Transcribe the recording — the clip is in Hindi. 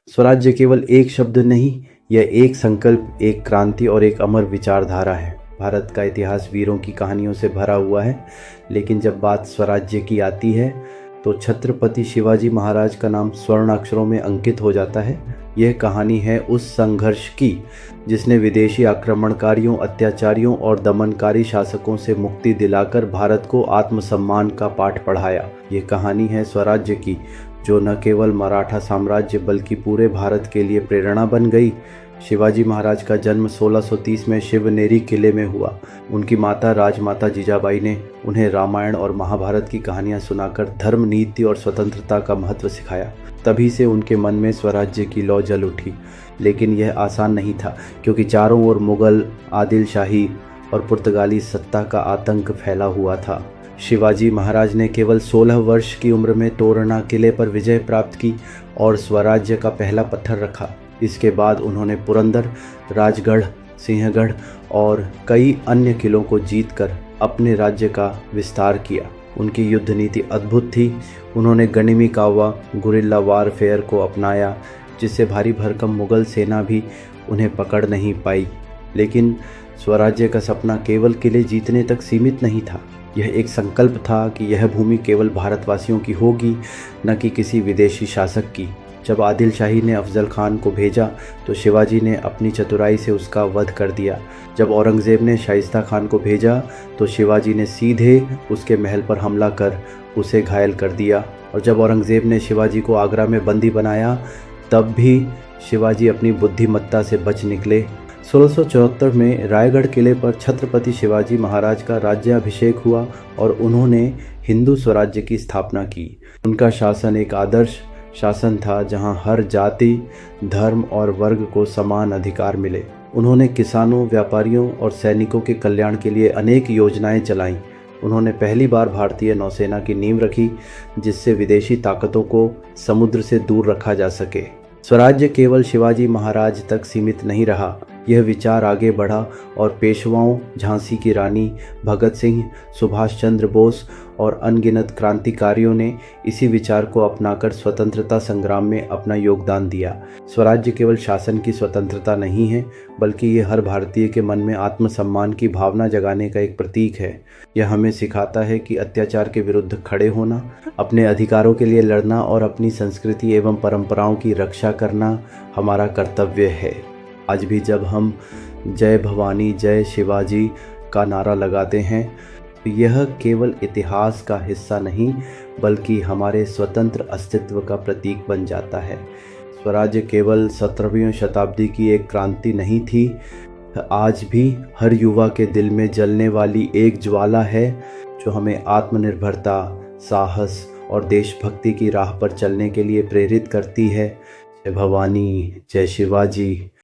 स्वराज्य केवल एक शब्द नहीं, यह एक संकल्प, एक क्रांति और एक अमर विचारधारा है। भारत का इतिहास वीरों की कहानियों से भरा हुआ है, लेकिन जब बात स्वराज्य की आती है तो छत्रपति शिवाजी महाराज का नाम स्वर्ण अक्षरों में अंकित हो जाता है। यह कहानी है उस संघर्ष की जिसने विदेशी आक्रमणकारियों, अत्याचारियों और दमनकारी शासकों से मुक्ति दिलाकर भारत को आत्मसम्मान का पाठ पढ़ाया। ये कहानी है स्वराज्य की, जो न केवल मराठा साम्राज्य बल्कि पूरे भारत के लिए प्रेरणा बन गई। शिवाजी महाराज का जन्म 1630 में शिवनेरी किले में हुआ। उनकी माता राजमाता जीजाबाई ने उन्हें रामायण और महाभारत की कहानियां सुनाकर धर्म, नीति और स्वतंत्रता का महत्व सिखाया। तभी से उनके मन में स्वराज्य की लौ जल उठी। लेकिन यह आसान नहीं था, क्योंकि चारों ओर मुगल, आदिल शाही और पुर्तगाली सत्ता का आतंक फैला हुआ था। शिवाजी महाराज ने केवल 16 वर्ष की उम्र में तोरणा किले पर विजय प्राप्त की और स्वराज्य का पहला पत्थर रखा। इसके बाद उन्होंने पुरंदर, राजगढ़, सिंहगढ़ और कई अन्य किलों को जीतकर अपने राज्य का विस्तार किया। उनकी युद्ध नीति अद्भुत थी। उन्होंने गनिमी कावा, गुरिल्ला वारफेयर को अपनाया, जिससे भारी भरकम मुगल सेना भी उन्हें पकड़ नहीं पाई। लेकिन स्वराज्य का सपना केवल किले जीतने तक सीमित नहीं था। यह एक संकल्प था कि यह भूमि केवल भारतवासियों की होगी, न कि किसी विदेशी शासक की। जब आदिल शाही ने अफजल खान को भेजा तो शिवाजी ने अपनी चतुराई से उसका वध कर दिया। जब औरंगज़ेब ने शाइस्ता खान को भेजा तो शिवाजी ने सीधे उसके महल पर हमला कर उसे घायल कर दिया। और जब औरंगज़ेब ने शिवाजी को आगरा में बंदी बनाया, तब भी शिवाजी अपनी बुद्धिमत्ता से बच निकले। 1674 में रायगढ़ किले पर छत्रपति शिवाजी महाराज का राज्याभिषेक हुआ और उन्होंने हिंदू स्वराज्य की स्थापना की। उनका शासन एक आदर्श शासन था, जहां हर जाति, धर्म और वर्ग को समान अधिकार मिले। उन्होंने किसानों, व्यापारियों और सैनिकों के कल्याण के लिए अनेक योजनाएं चलाईं। उन्होंने पहली बार भारतीय नौसेना की नींव रखी, जिससे विदेशी ताकतों को समुद्र से दूर रखा जा सके। स्वराज्य केवल शिवाजी महाराज तक सीमित नहीं रहा। यह विचार आगे बढ़ा और पेशवाओं, झांसी की रानी, भगत सिंह, सुभाष चंद्र बोस और अनगिनत क्रांतिकारियों ने इसी विचार को अपनाकर स्वतंत्रता संग्राम में अपना योगदान दिया। स्वराज्य केवल शासन की स्वतंत्रता नहीं है, बल्कि ये हर भारतीय के मन में आत्मसम्मान की भावना जगाने का एक प्रतीक है। यह हमें सिखाता है कि अत्याचार के विरुद्ध खड़े होना, अपने अधिकारों के लिए लड़ना और अपनी संस्कृति एवं परंपराओं की रक्षा करना हमारा कर्तव्य है। आज भी जब हम जय भवानी, जय शिवाजी का नारा लगाते हैं, तो यह केवल इतिहास का हिस्सा नहीं, बल्कि हमारे स्वतंत्र अस्तित्व का प्रतीक बन जाता है। स्वराज्य केवल 17वीं शताब्दी की एक क्रांति नहीं थी, आज भी हर युवा के दिल में जलने वाली एक ज्वाला है, जो हमें आत्मनिर्भरता, साहस और देशभक्ति की राह पर चलने के लिए प्रेरित करती है। जय भवानी, जय शिवाजी।